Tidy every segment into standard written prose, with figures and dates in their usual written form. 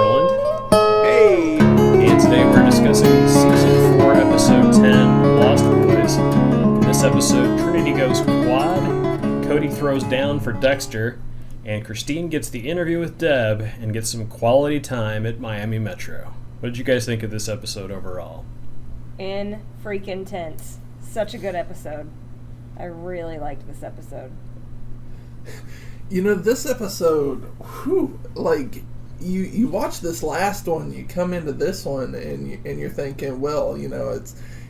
Holland. Hey! And today we're discussing Season 4, Episode 10, Lost Boys. In this episode, Trinity goes quad, Cody throws down for Dexter, and Christine gets the interview with Deb and gets some quality time at Miami Metro. What did you guys think of this episode overall? In freaking tense. Such a good episode. I really liked this episode. You know, this episode, you watch this last one, you come into this one, and you're thinking, well, you know,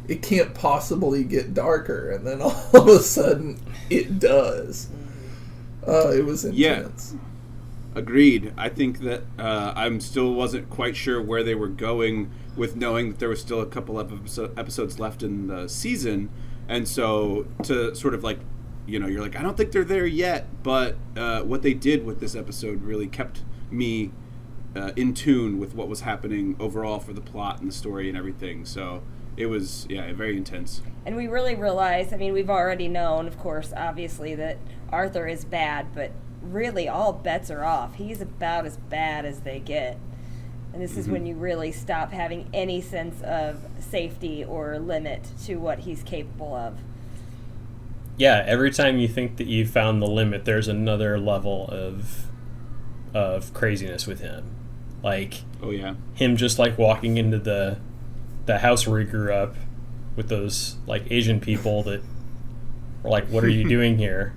it can't possibly get darker, and then all of a sudden, it does. It was intense. Yeah, agreed. I think that I'm still wasn't quite sure where they were going with knowing that there was still a couple of episodes left in the season, and so to sort of like, you know, you're like, I don't think they're there yet, but what they did with this episode really kept me in tune with what was happening overall for the plot and the story and everything. So it was, very intense. And we really realized, I mean, we've already known, of course, obviously, that Arthur is bad, but really all bets are off. He's about as bad as they get. And this is when you really stop having any sense of safety or limit to what he's capable of. Yeah, every time you think that you've found the limit, there's another level of craziness with him. Like, oh yeah, him just like walking into the house where he grew up with those like Asian people that were like, "What are you doing here?"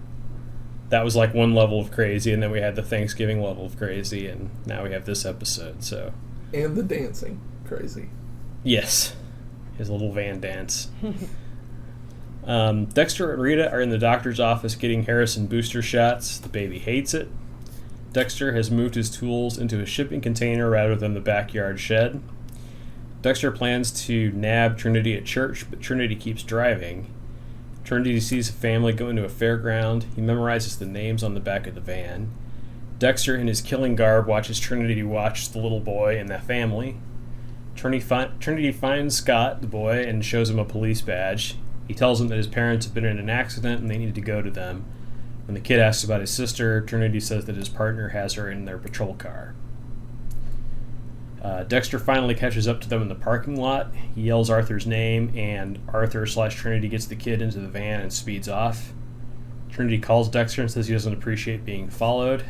That was like one level of crazy, and then we had the Thanksgiving level of crazy, and now we have this episode. So, and the dancing, crazy. Yes, his little van dance. Dexter and Rita are in the doctor's office getting Harrison booster shots. The baby hates it. Dexter has moved his tools into a shipping container rather than the backyard shed. Dexter plans to nab Trinity at church, but Trinity keeps driving. Trinity sees a family go into a fairground. He memorizes the names on the back of the van. Dexter, in his killing garb, watches Trinity watch the little boy and the family. Trinity finds Scott, the boy, and shows him a police badge. He tells him that his parents have been in an accident and they need to go to them. When the kid asks about his sister, Trinity says that his partner has her in their patrol car. Dexter finally catches up to them in the parking lot. He yells Arthur's name, and Arthur/Trinity gets the kid into the van and speeds off. Trinity calls Dexter and says he doesn't appreciate being followed.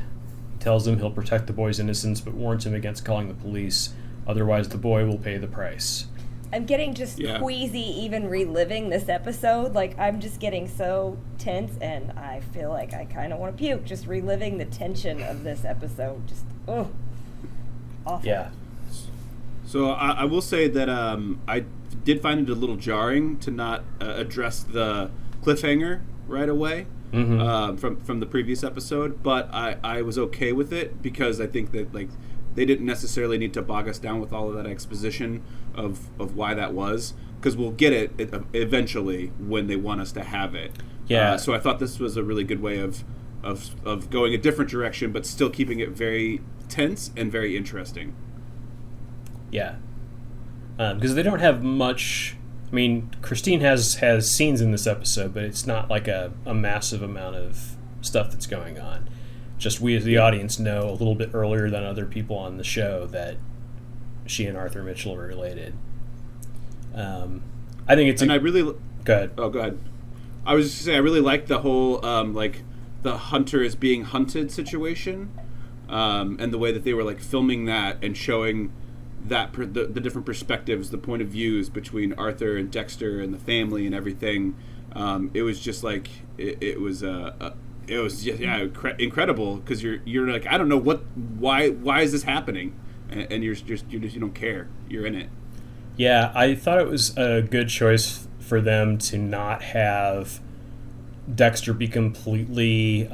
He tells him he'll protect the boy's innocence, but warns him against calling the police. Otherwise, the boy will pay the price. I'm getting just queasy even reliving this episode. Like, I'm just getting so tense, and I feel like I kind of want to puke just reliving the tension of this episode. Just, awful. Yeah. So I will say that I did find it a little jarring to not address the cliffhanger right away from the previous episode, but I was okay with it because I think that like they didn't necessarily need to bog us down with all of that exposition of why that was, because we'll get it eventually when they want us to have it. Yeah. So I thought this was a really good way of going a different direction, but still keeping it very tense and very interesting. Yeah. Because they don't have much. I mean, Christine has scenes in this episode, but it's not like a massive amount of stuff that's going on. Just we as the audience know a little bit earlier than other people on the show that she and Arthur Mitchell are related. I think it's... And I really... Go ahead. Oh, go ahead. I was just going to say, I really like the whole, like, the hunter is being hunted situation, and the way that they were, like, filming that and showing that the different perspectives, the point of views between Arthur and Dexter and the family and everything. It was just, like, it was just incredible, because you're like, I don't know why is this happening, and you don't care, you're in it. Yeah, I thought it was a good choice for them to not have Dexter be completely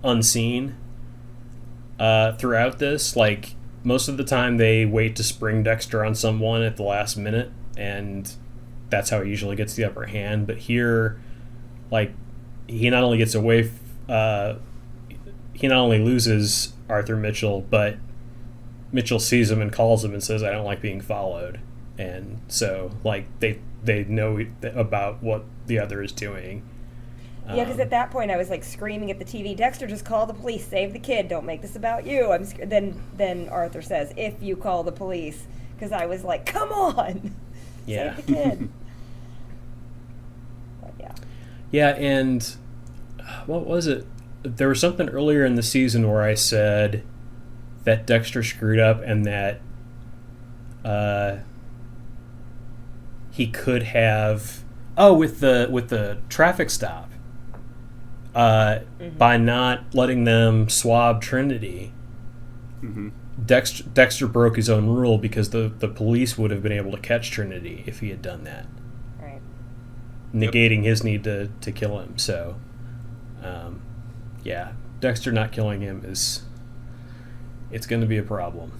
unseen throughout this. Like, most of the time they wait to spring Dexter on someone at the last minute, and that's how he usually gets the upper hand. But here, like, he not only gets away, he not only loses Arthur Mitchell, but Mitchell sees him and calls him and says, "I don't like being followed." And so, like, they know about what the other is doing. Yeah, because at that point I was like screaming at the TV, Dexter, just call the police, save the kid, don't make this about you. Then Arthur says, if you call the police, because I was like, come on, Yeah. save the kid. But yeah. Yeah, and what was it? There was something earlier in the season where I said that Dexter screwed up and that he could have with the traffic stop by not letting them swab Trinity. Mm-hmm. Dexter broke his own rule because the police would have been able to catch Trinity if he had done that, Right. negating his need to kill him. So, yeah, Dexter not killing him it's going to be a problem.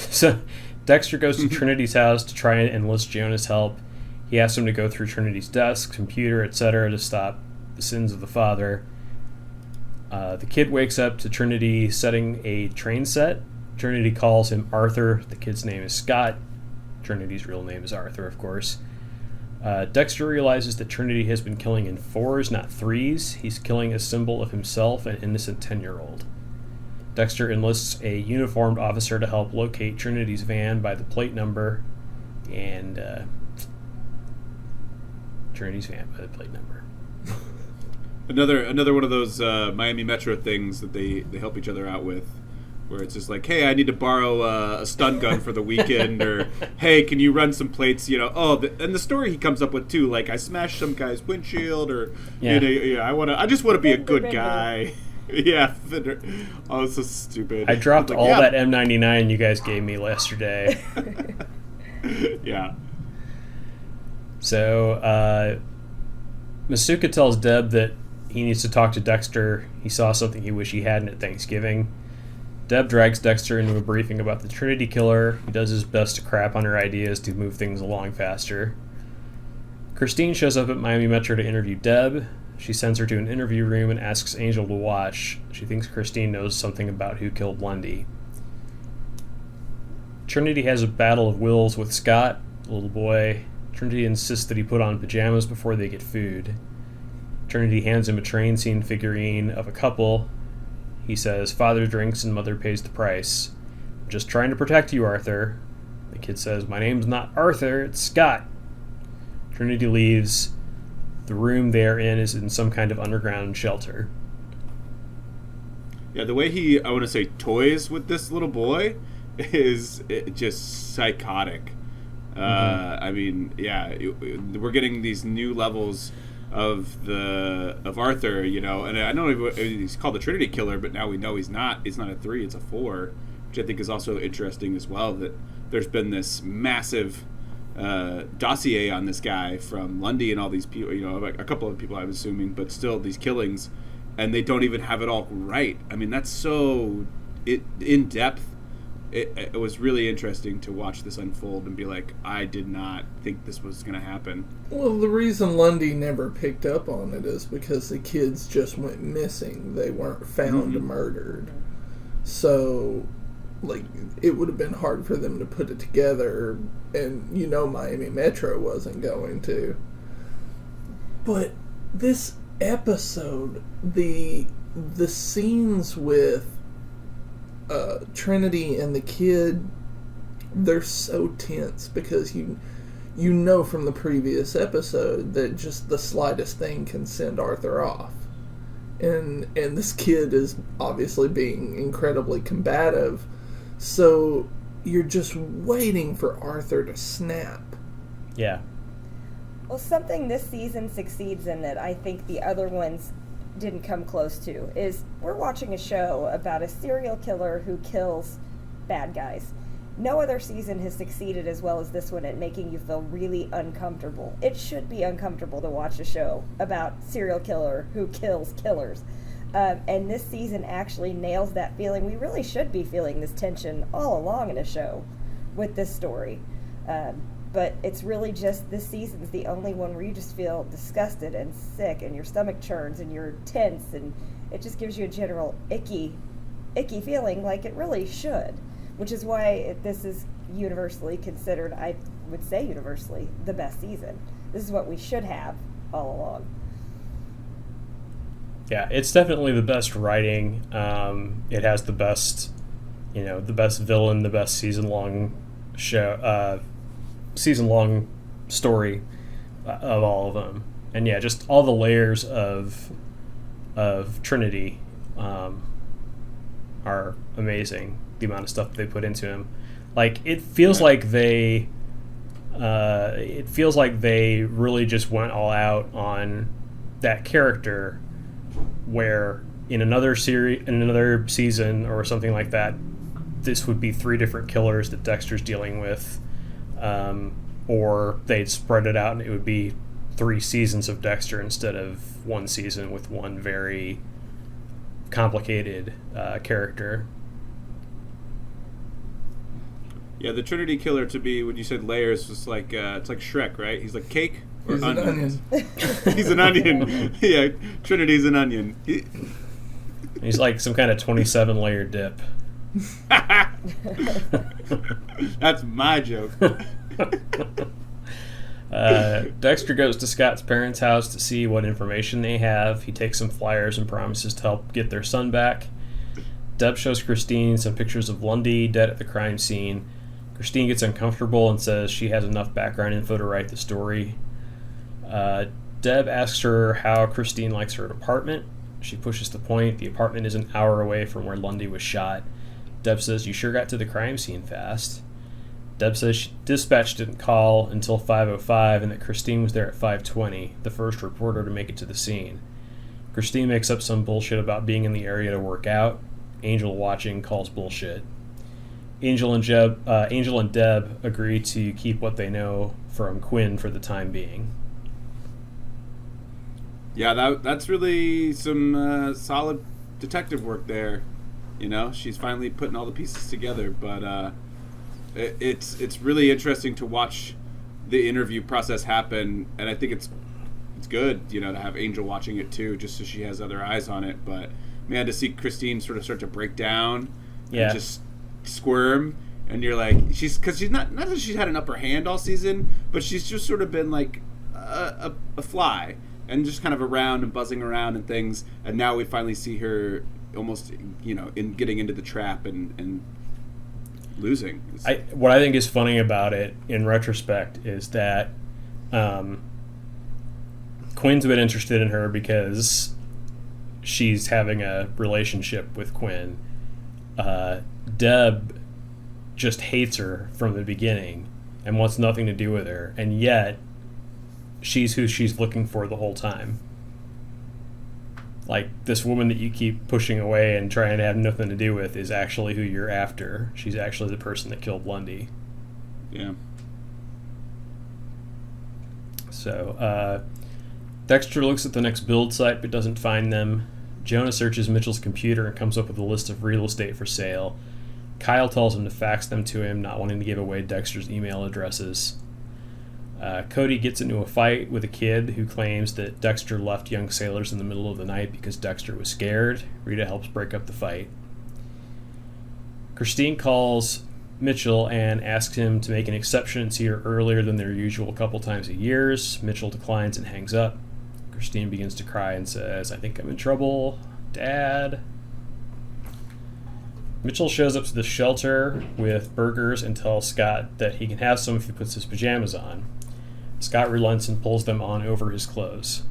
So Dexter goes to Trinity's house to try and enlist Jonah's help. He asks him to go through Trinity's desk, computer, etc. to stop the sins of the father. The kid wakes up to Trinity setting a train set. Trinity calls him Arthur. The kid's name is Scott. Trinity's real name is Arthur, of course. Dexter realizes that Trinity has been killing in 4s, not 3s. He's killing a symbol of himself, an innocent 10-year-old. Dexter enlists a uniformed officer to help locate Trinity's van by the plate number, and Trinity's van by the plate number. Another one of those Miami Metro things that they help each other out with, where it's just like, hey, I need to borrow a stun gun for the weekend, or hey, can you run some plates? You know, and the story he comes up with too, like I smashed some guy's windshield, or I just want to be a good guy. Yeah, Fender. Oh, it's so stupid. I dropped like, all that M99 you guys gave me yesterday. Yeah. So, Masuka tells Deb that he needs to talk to Dexter. He saw something he wished he hadn't at Thanksgiving. Deb drags Dexter into a briefing about the Trinity killer. He does his best to crap on her ideas to move things along faster. Christine shows up at Miami Metro to interview Deb. She sends her to an interview room and asks Angel to watch. She thinks Christine knows something about who killed Lundy. Trinity has a battle of wills with Scott, the little boy. Trinity insists that he put on pajamas before they get food. Trinity hands him a train scene figurine of a couple. He says, father drinks and mother pays the price. I'm just trying to protect you, Arthur. The kid says, my name's not Arthur, it's Scott. Trinity leaves. The room they are in is in some kind of underground shelter. Yeah, the way he, I want to say, toys with this little boy is just psychotic. I mean, yeah, we're getting these new levels of Arthur, you know, and I don't know if he's called the Trinity Killer, but now we know he's not. It's not a 3, it's a 4, which I think is also interesting as well. That there's been this massive dossier on this guy from Lundy and all these people, you know, a couple of people I'm assuming, but still these killings, and they don't even have it all right. I mean, that's so in depth. It was really interesting to watch this unfold and be like, I did not think this was going to happen. Well, the reason Lundy never picked up on it is because the kids just went missing. They weren't found murdered. So, like, it would have been hard for them to put it together, and you know Miami Metro wasn't going to. But this episode, the scenes with Trinity and the kid, they're so tense because you know from the previous episode that just the slightest thing can send Arthur off, and this kid is obviously being incredibly combative, so you're just waiting for Arthur to snap. Yeah. Well, something this season succeeds in that I think the other ones didn't come close to is we're watching a show about a serial killer who kills bad guys. No other season has succeeded as well as this one at making you feel really uncomfortable. It should be uncomfortable to watch a show about serial killer who kills killers. And this season actually nails that feeling. We really should be feeling this tension all along in a show with this story. But it's really just this season's the only one where you just feel disgusted and sick and your stomach churns and you're tense, and it just gives you a general icky feeling like it really should, which is why this is universally considered, I would say universally, the best season. This is what we should have all along. Yeah, it's definitely the best writing. It has the best, the best villain, the best season long story of all of them, and yeah, just all the layers of Trinity are amazing. The amount of stuff that they put into him, like it feels like they really just went all out on that character. Where in another season or something like that, this would be 3 different killers that Dexter's dealing with, or they'd spread it out and it would be 3 seasons of Dexter instead of 1 season with one very complicated character. Yeah, the Trinity killer, to be, when you said layers, was like it's like Shrek, right? He's like cake or He's an onion. He's an onion. Yeah, Trinity's an onion. He's like some kind of 27-layer dip. That's my joke. Dexter goes to Scott's parents' house to see what information they have. He takes some flyers and promises to help get their son back. Deb shows Christine some pictures of Lundy dead at the crime scene. Christine gets uncomfortable and says she has enough background info to write the story. Deb asks her how Christine likes her apartment. She pushes the point. The apartment is an hour away from where Lundy was shot. Deb says, "You sure got to the crime scene fast." Deb says dispatch didn't call until 5:05 and that Christine was there at 5:20, the first reporter to make it to the scene. Christine makes up some bullshit about being in the area to work out. Angel, watching, calls bullshit. Angel and Deb agree to keep what they know from Quinn for the time being. Yeah, that's really some solid detective work there. She's finally putting all the pieces together. But it's really interesting to watch the interview process happen, and I think it's good, to have Angel watching it too, just so she has other eyes on it. But man, to see Christine sort of start to break down, and just squirm, and you're like, she's not that she's had an upper hand all season, but she's just sort of been like a fly and just kind of around and buzzing around and things, and now we finally see her almost in getting into the trap and losing. What I think is funny about it in retrospect is that Quinn's been interested in her because she's having a relationship with Quinn. Deb just hates her from the beginning and wants nothing to do with her, and yet she's who she's looking for the whole time. Like, this woman that you keep pushing away and trying to have nothing to do with is actually who you're after. She's actually the person that killed Lundy. Yeah. So, Dexter looks at the next build site but doesn't find them. Jonah searches Mitchell's computer and comes up with a list of real estate for sale. Kyle tells him to fax them to him, not wanting to give away Dexter's email addresses. Cody gets into a fight with a kid who claims that Dexter left young sailors in the middle of the night because Dexter was scared. Rita helps break up the fight. Christine calls Mitchell and asks him to make an exception and see her earlier than their usual couple times a year. Mitchell declines and hangs up. Christine begins to cry and says, "I think I'm in trouble, Dad." Mitchell shows up to the shelter with burgers and tells Scott that he can have some if he puts his pajamas on. Scott relents and pulls them on over his clothes.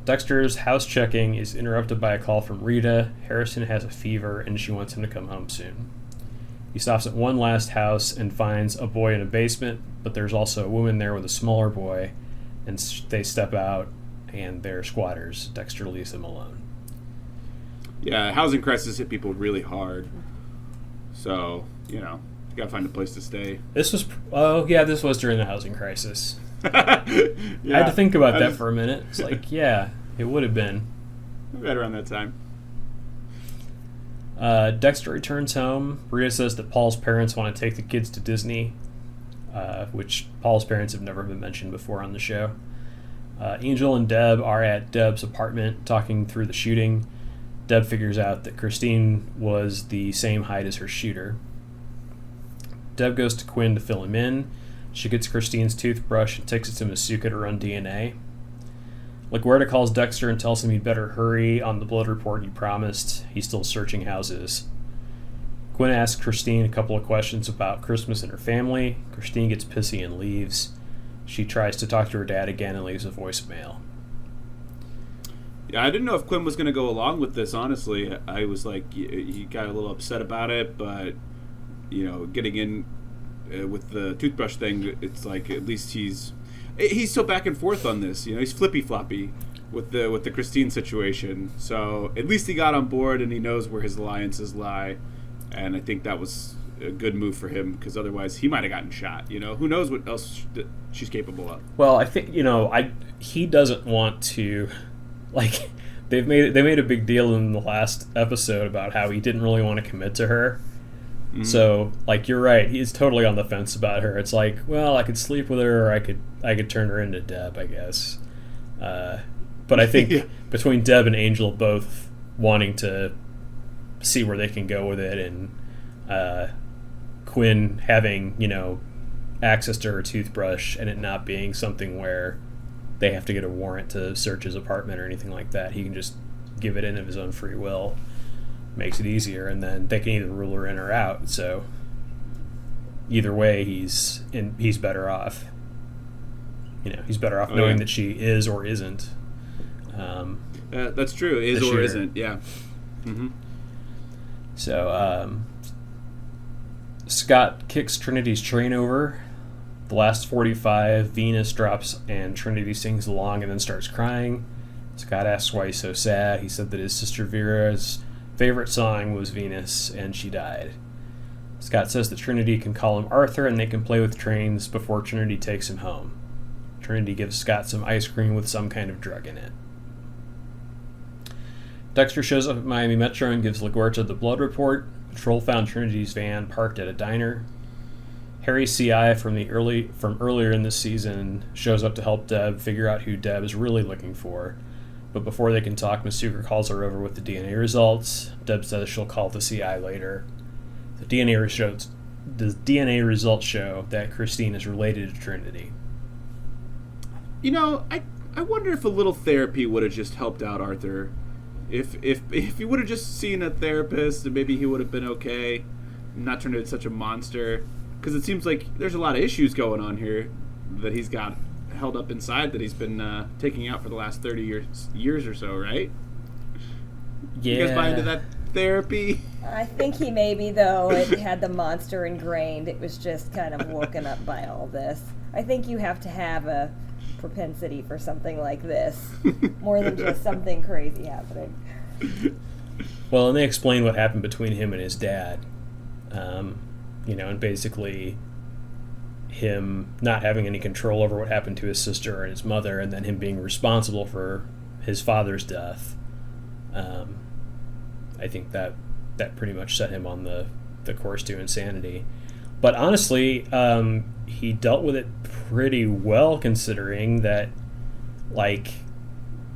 Dexter's house checking is interrupted by a call from Rita. Harrison has a fever and she wants him to come home soon. He stops at one last house and finds a boy in a basement, but there's also a woman there with a smaller boy, and they step out and they're squatters. Dexter leaves them alone. Yeah, housing crisis hit people really hard. So, you gotta find a place to stay. This was during the housing crisis. Yeah, I had to think about that for a minute. It's like, yeah, it would have been. Right around that time. Dexter returns home. Rita says that Paul's parents want to take the kids to Disney, which Paul's parents have never been mentioned before on the show. Angel and Deb are at Deb's apartment talking through the shooting. Deb figures out that Christine was the same height as her shooter. Deb goes to Quinn to fill him in. She gets Christine's toothbrush and takes it to Masuka to run DNA. LaGuardia calls Dexter and tells him he'd better hurry on the blood report he promised. He's still searching houses. Quinn asks Christine a couple of questions about Christmas and her family. Christine gets pissy and leaves. She tries to talk to her dad again and leaves a voicemail. Yeah, I didn't know if Quinn was going to go along with this, honestly. I was like, he got a little upset about it, but, getting in with the toothbrush thing, it's like at least he's still back and forth on this. He's flippy-floppy with the Christine situation. So at least he got on board and he knows where his alliances lie. And I think that was a good move for him, because otherwise he might have gotten shot. Who knows what else she's capable of. Well, I think he doesn't want to, like, they made a big deal in the last episode about how he didn't really want to commit to her. Mm-hmm. So, like, you're right, he's totally on the fence about her. It's like, well, I could sleep with her, or I could turn her into Deb, I guess. But I think between Deb and Angel both wanting to see where they can go with it, and Quinn having, access to her toothbrush and it not being something where they have to get a warrant to search his apartment or anything like that. He can just give it in of his own free will. Makes it easier, and then they can either rule her in or out. So either way, he's better off. He's better off knowing that she is or isn't. That's true. Is or isn't. Yeah. Mm-hmm. So Scott kicks Trinity's train over. The last 45, Venus drops and Trinity sings along and then starts crying. Scott asks why he's so sad. He said that his sister Vera's favorite song was Venus, and she died. Scott says that Trinity can call him Arthur and they can play with trains before Trinity takes him home. Trinity gives Scott some ice cream with some kind of drug in it. Dexter shows up at Miami Metro and gives LaGuardia the blood report. Patrol found Trinity's van parked at a diner. Harry CI from earlier in this season shows up to help Deb figure out who Deb is really looking for. But before they can talk, Masuka calls her over with the DNA results. Deb says she'll call the CI later. The DNA results show that Christine is related to Trinity. I wonder if a little therapy would have just helped out Arthur. If he would have just seen a therapist, maybe he would have been okay, not turned into such a monster. Because it seems like there's a lot of issues going on here that he's got held up inside that he's been taking out for the last 30 years or so, right? Yeah. You guys buy into that therapy? I think he maybe, though, it had the monster ingrained. It was just kind of woken up by all this. I think you have to have a propensity for something like this, more than just something crazy happening. Well, and they explain what happened between him and his dad. And basically him not having any control over what happened to his sister and his mother, and then him being responsible for his father's death. I think that pretty much set him on the course to insanity. But honestly, he dealt with it pretty well, considering that,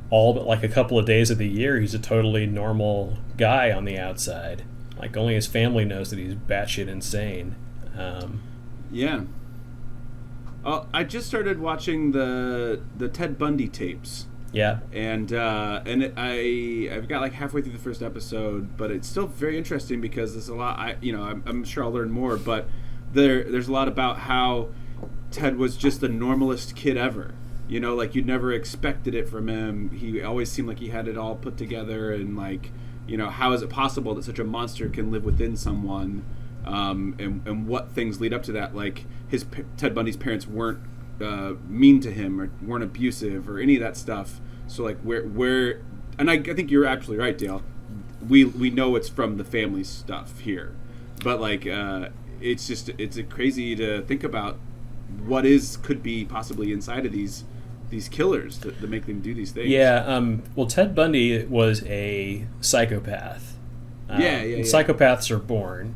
all but a couple of days of the year, he's a totally normal guy on the outside. Only his family knows that he's batshit insane. Yeah. I just started watching the Ted Bundy tapes. Yeah. And I've got halfway through the first episode, but it's still very interesting because there's a lot. I'm sure I'll learn more, but there's a lot about how Ted was just the normalest kid ever. You'd never expected it from him. He always seemed like he had it all put together, and how is it possible that such a monster can live within someone? And what things lead up to that? Ted Bundy's parents weren't mean to him or weren't abusive or any of that stuff. So where and I think you're absolutely right, Dale. We know it's from the family stuff here, but it's crazy to think about what could be possibly inside of these killers that make them do these things. Yeah. Well, Ted Bundy was a psychopath. Yeah. Psychopaths are born.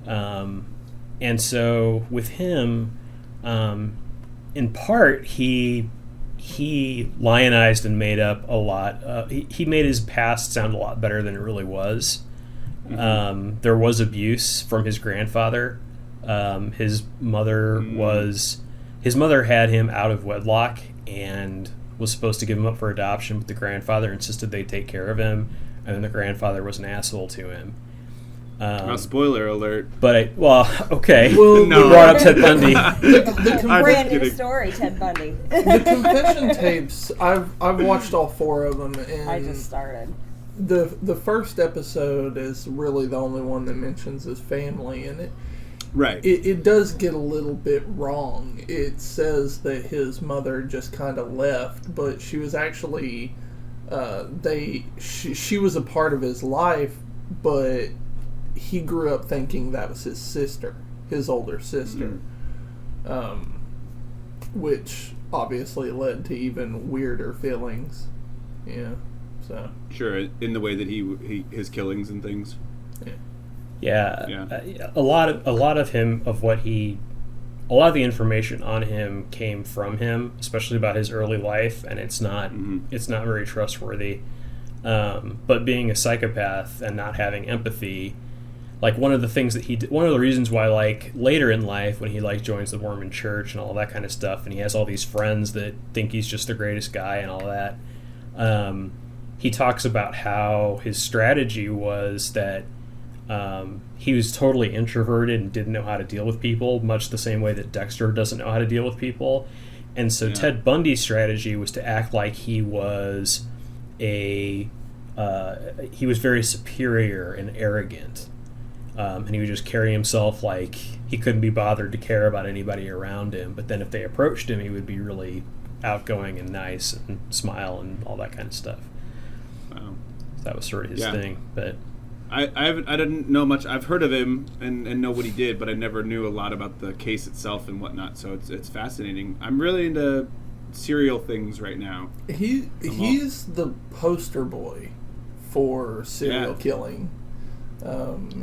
And so with him, in part, he lionized and made up a lot. He made his past sound a lot better than it really was. Mm-hmm. There was abuse from his grandfather. His mother had him out of wedlock and was supposed to give him up for adoption, but the grandfather insisted they take care of him, and then the grandfather was an asshole to him. Spoiler alert. But okay. Well, You brought up Ted Bundy. Brand new story, Ted Bundy. The confession tapes, I've watched all 4 of them, and I just started. The first episode is really the only one that mentions his family, and it does get a little bit wrong. It says that his mother just kind of left, but she was actually she was a part of his life, but he grew up thinking that was his sister, his older sister, which obviously led to even weirder feelings. Yeah, so sure, in the way that his killings and things. Yeah. A lot of the information on him came from him, especially about his early life, and it's not very trustworthy. But being a psychopath and not having empathy, like one of the things that one of the reasons why, like later in life when he joins the Mormon Church and all that kind of stuff, and he has all these friends that think he's just the greatest guy and all that, he talks about how his strategy was that he was totally introverted and didn't know how to deal with people, much the same way that Dexter doesn't know how to deal with people. And so Ted Bundy's strategy was to act like he was he was very superior and arrogant. And he would just carry himself like he couldn't be bothered to care about anybody around him. But then if they approached him, he would be really outgoing and nice and smile and all that kind of stuff. Wow. So that was sort of his thing. But I didn't know much. I've heard of him and know what he did, but I never knew a lot about the case itself and whatnot. So it's fascinating. I'm really into serial things right now. He's the poster boy for serial killing.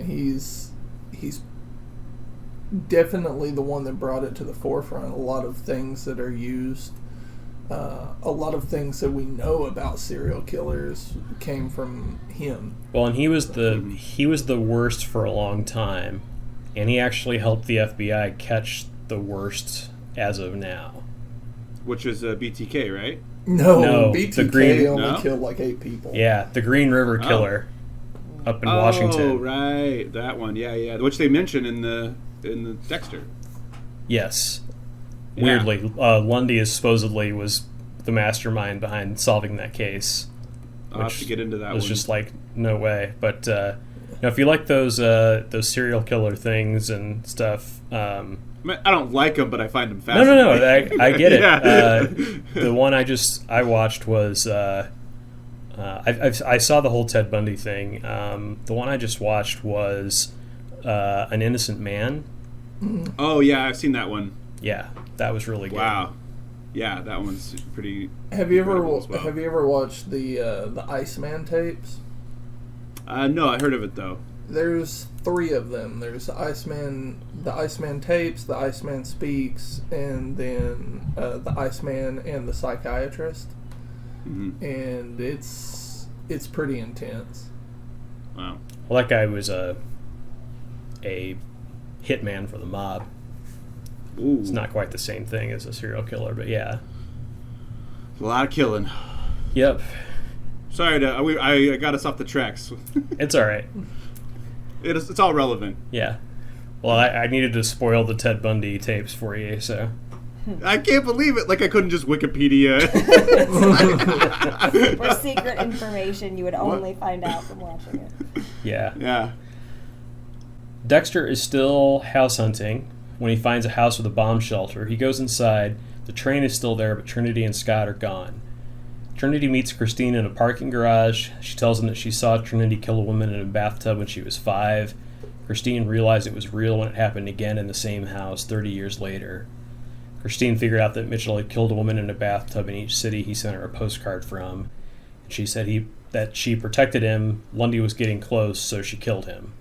He's definitely the one that brought it to the forefront. A lot of things that are used, a lot of things that we know about serial killers came from him. Well, and he was the worst for a long time, and he actually helped the FBI catch the worst as of now. Which is BTK, right? No, BTK the Green, only killed like 8 people. Yeah, the Green River Killer. Up in Washington. Oh, right, that one. Yeah, which they mention in the Dexter. Yes. Weirdly, Lundy supposedly was the mastermind behind solving that case. I'll have to get into that one. It was just like, no way. But if you like those serial killer things and stuff... I don't like them, but I find them fascinating. No, I get it. The one I watched was... I saw the whole Ted Bundy thing. The one I just watched was An Innocent Man. Oh yeah, I've seen that one. Yeah, that was really good. Wow. Yeah, that one's pretty. Have you ever watched the Iceman tapes? No, I heard of it though. There's 3 of them. There's the Iceman tapes, the Iceman speaks, and then the Iceman and the psychiatrist. Mm-hmm. And it's pretty intense. Wow. Well, that guy was a hitman for the mob. Ooh. It's not quite the same thing as a serial killer, but yeah. A lot of killing. Yep. Sorry, I got us off the tracks. It's all right. It's all relevant. Yeah. Well, I needed to spoil the Ted Bundy tapes for you, so... I can't believe it. Like, I couldn't just Wikipedia. For secret information you would only find out from watching it. Yeah. Dexter is still house hunting when he finds a house with a bomb shelter. He goes inside. The train is still there, but Trinity and Scott are gone. Trinity meets Christine in a parking garage. She tells him that she saw Trinity kill a woman in a bathtub when she was 5. Christine realized it was real when it happened again in the same house 30 years later. Christine figured out that Mitchell had killed a woman in a bathtub in each city he sent her a postcard from. She said that she protected him. Lundy was getting close, so she killed him.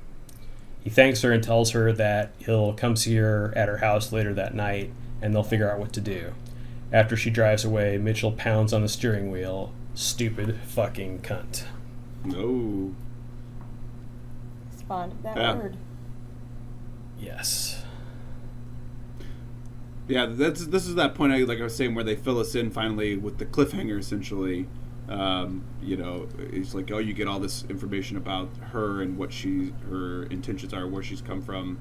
He thanks her and tells her that he'll come see her at her house later that night, and they'll figure out what to do. After she drives away, Mitchell pounds on the steering wheel. Stupid fucking cunt. No. It's fond of that word. Yes. Yeah, this is that point like I was saying where they fill us in finally with the cliffhanger essentially. It's like, oh, you get all this information about her and what her intentions are, where she's come from,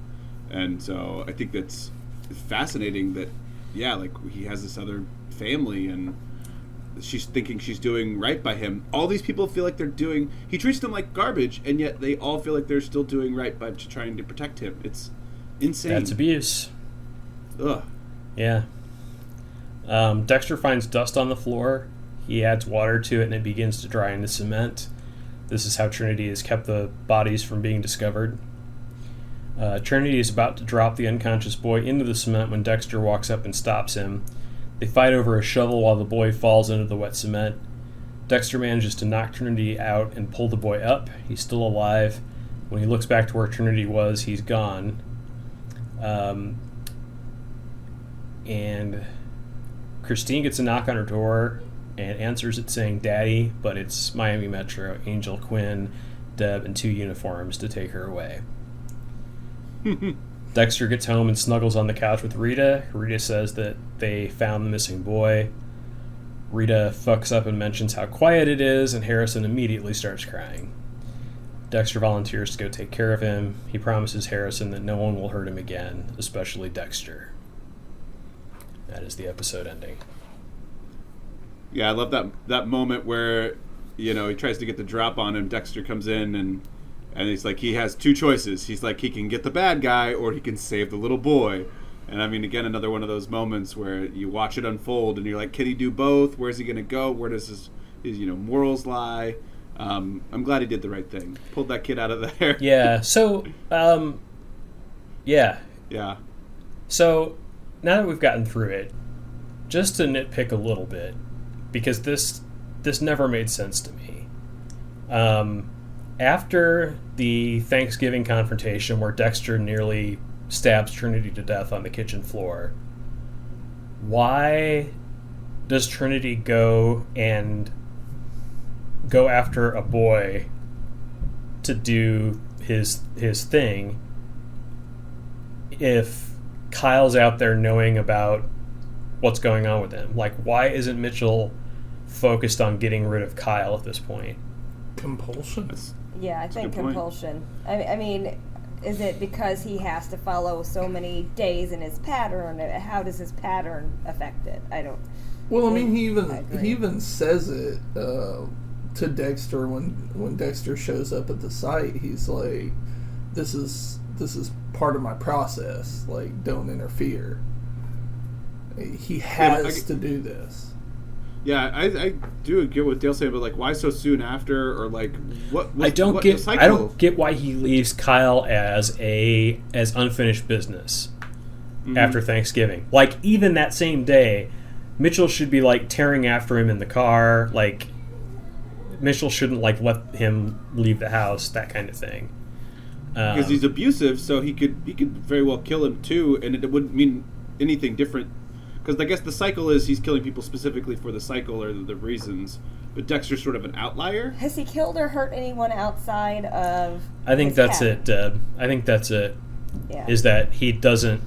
and so I think that's fascinating that, yeah, like he has this other family and she's thinking she's doing right by him. All these people feel like he treats them like garbage, and yet they all feel like they're still doing right by trying to protect him. It's insane. That's abuse. Ugh. Yeah. Dexter finds dust on the floor. He adds water to it and it begins to dry into cement. This is how Trinity has kept the bodies from being discovered. Trinity is about to drop the unconscious boy into the cement when Dexter walks up and stops him. They fight over a shovel while the boy falls into the wet cement. Dexter manages to knock Trinity out and pull the boy up. He's still alive. When he looks back to where Trinity was, he's gone. And Christine gets a knock on her door and answers it saying Daddy, but it's Miami Metro, Angel, Quinn, Deb, and 2 uniforms to take her away. Dexter gets home and snuggles on the couch with Rita. Rita says that they found the missing boy. Rita fucks up and mentions how quiet it is, and Harrison immediately starts crying. Dexter volunteers to go take care of him. He promises Harrison that no one will hurt him again, especially Dexter. That is the episode ending. Yeah, I love that moment where, he tries to get the drop on him. Dexter comes in and he's like, he has 2 choices. He's like, he can get the bad guy or he can save the little boy. And I mean, again, another one of those moments where you watch it unfold and you're like, can he do both? Where's he going to go? Where does his morals lie? I'm glad he did the right thing. Pulled that kid out of there. Yeah. So, yeah. Yeah. So, now that we've gotten through it, just to nitpick a little bit, because this never made sense to me. After the Thanksgiving confrontation where Dexter nearly stabs Trinity to death on the kitchen floor, why does Trinity go after a boy to do his thing if Kyle's out there knowing about what's going on with him? Like, why isn't Mitchell focused on getting rid of Kyle at this point? Compulsion. Yeah, I think compulsion. I mean, is it because he has to follow so many days in his pattern? How does his pattern affect it? I don't. Well, I mean, he even says it to Dexter when Dexter shows up at the site. He's like, "This is part of my process. Like, don't interfere." He has to do this. Yeah, I do get what Dale's saying, but like, why so soon after, or like, what? I don't get why he leaves Kyle as unfinished business after Thanksgiving. Like, even that same day, Mitchell should be like tearing after him in the car. Like, Mitchell shouldn't like let him leave the house. That kind of thing. Because he's abusive, so he could very well kill him too, and it wouldn't mean anything different. Because I guess the cycle is he's killing people specifically for the cycle or the reasons, but Dexter's sort of an outlier. Has he killed or hurt anyone outside of? I think that's it, Deb. I think that's it. Yeah. Is that he doesn't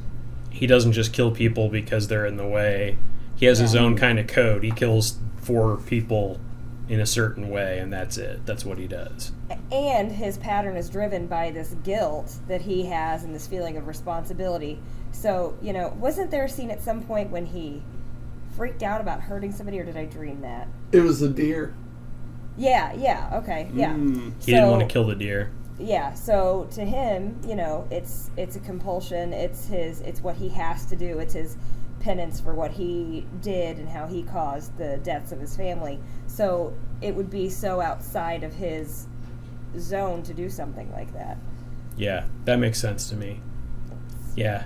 just kill people because they're in the way. He has his own kind of code. He kills 4 people in a certain way, and that's it. That's what he does. And his pattern is driven by this guilt that he has and this feeling of responsibility. So, wasn't there a scene at some point when he freaked out about hurting somebody, or did I dream that? It was a deer. Yeah, okay, yeah. He didn't want to kill the deer. Yeah, so to him, it's a compulsion. It's what he has to do. It's his penance for what he did and how he caused the deaths of his family. So it would be so outside of his zone to do something like that. Yeah, that makes sense to me. Yeah.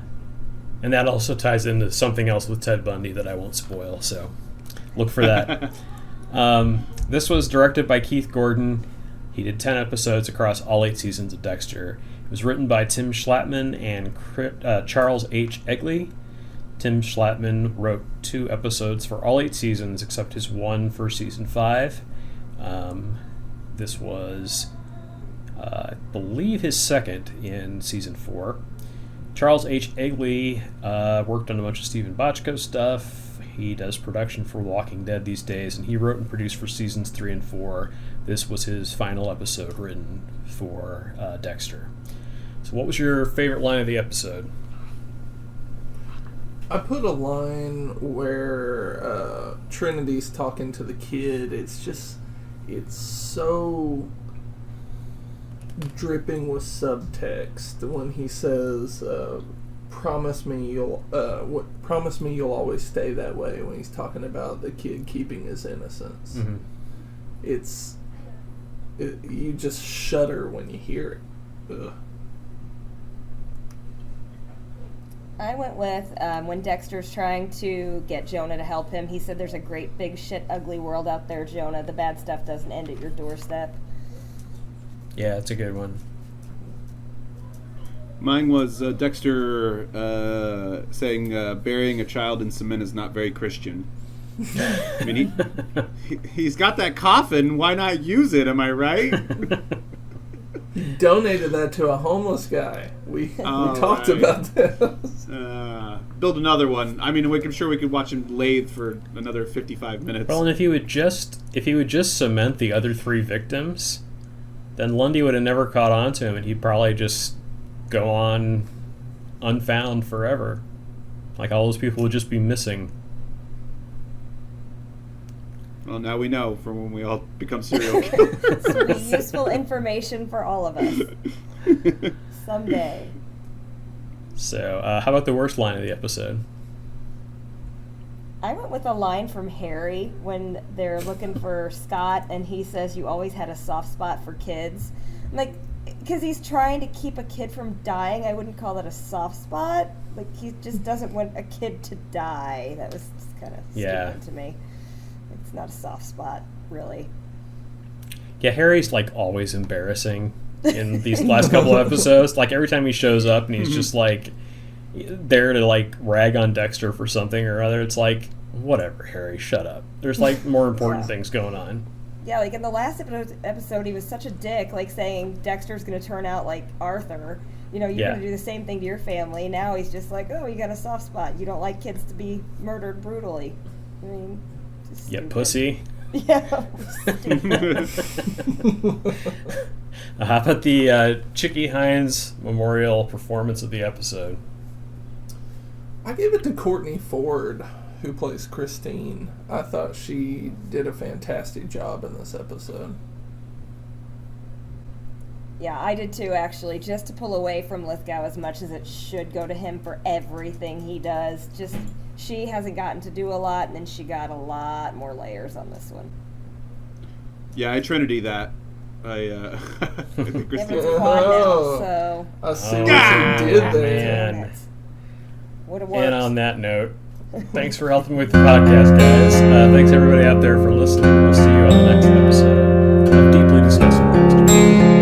And that also ties into something else with Ted Bundy that I won't spoil, so look for that. This was directed by Keith Gordon. He did 10 episodes across all 8 seasons of Dexter. It was written by Tim Schlattman and Charles H. Egley. Tim Schlattman wrote 2 episodes for all 8 seasons except his one for season 5. This was, I believe, his second in season 4. Charles H. Egley worked on a bunch of Stephen Bochco stuff. He does production for Walking Dead these days, and he wrote and produced for seasons 3 and 4. This was his final episode written for Dexter. So what was your favorite line of the episode? I put a line where Trinity's talking to the kid. It's so dripping with subtext when he says, promise me you'll always stay that way, when he's talking about the kid keeping his innocence. Mm-hmm. You just shudder when you hear it. Ugh. I went with when Dexter's trying to get Jonah to help him. He said, "There's a great big shit ugly world out there, Jonah. The bad stuff doesn't end at your doorstep." Yeah, that's a good one. Mine was Dexter saying burying a child in cement is not very Christian. I mean, he's got that coffin. Why not use it? Am I right? Donated that to a homeless guy. We talked about this. Build another one. I mean, I'm sure we could watch him lathe for another 55 minutes. Well, and if he would just cement the other 3 victims, then Lundy would have never caught on to him, and he'd probably just go on unfound forever. Like, all those people would just be missing. Well, now we know for when we all become serial killers. Some useful information for all of us. Someday. So, how about the worst line of the episode? I went with a line from Harry when they're looking for Scott, and he says, "You always had a soft spot for kids." I'm like, because he's trying to keep a kid from dying, I wouldn't call that a soft spot. Like, he just doesn't want a kid to die. That was just kind of stupid to me. It's not a soft spot, really. Yeah, Harry's like always embarrassing in these last couple of episodes. Like, every time he shows up and he's just like there to like rag on Dexter for something or other, it's like, whatever, Harry, shut up. There's like more important things going on. Yeah, like in the last episode, he was such a dick, like saying Dexter's going to turn out like Arthur. You know, you're going to do the same thing to your family. Now he's just like, oh, you got a soft spot. You don't like kids to be murdered brutally. I mean, just Yeah, stupid. pussy. Yeah, stupid. How about the Chicky Hines memorial performance of the episode? I gave it to Courtney Ford, who plays Christine. I thought she did a fantastic job in this episode. Yeah, I did too, actually, just to pull away from Lithgow as much as it should go to him for everything he does. Just, she hasn't gotten to do a lot, and then she got a lot more layers on this one. Yeah, I Trinity that. I think Yeah, but Christine. it's quad now, so... I see what Ah, you did there. man. Would have worked. And on that note, thanks for helping with the podcast, guys. Thanks everybody out there for listening. We'll see you on the next episode of Deeply Discussing Dexter.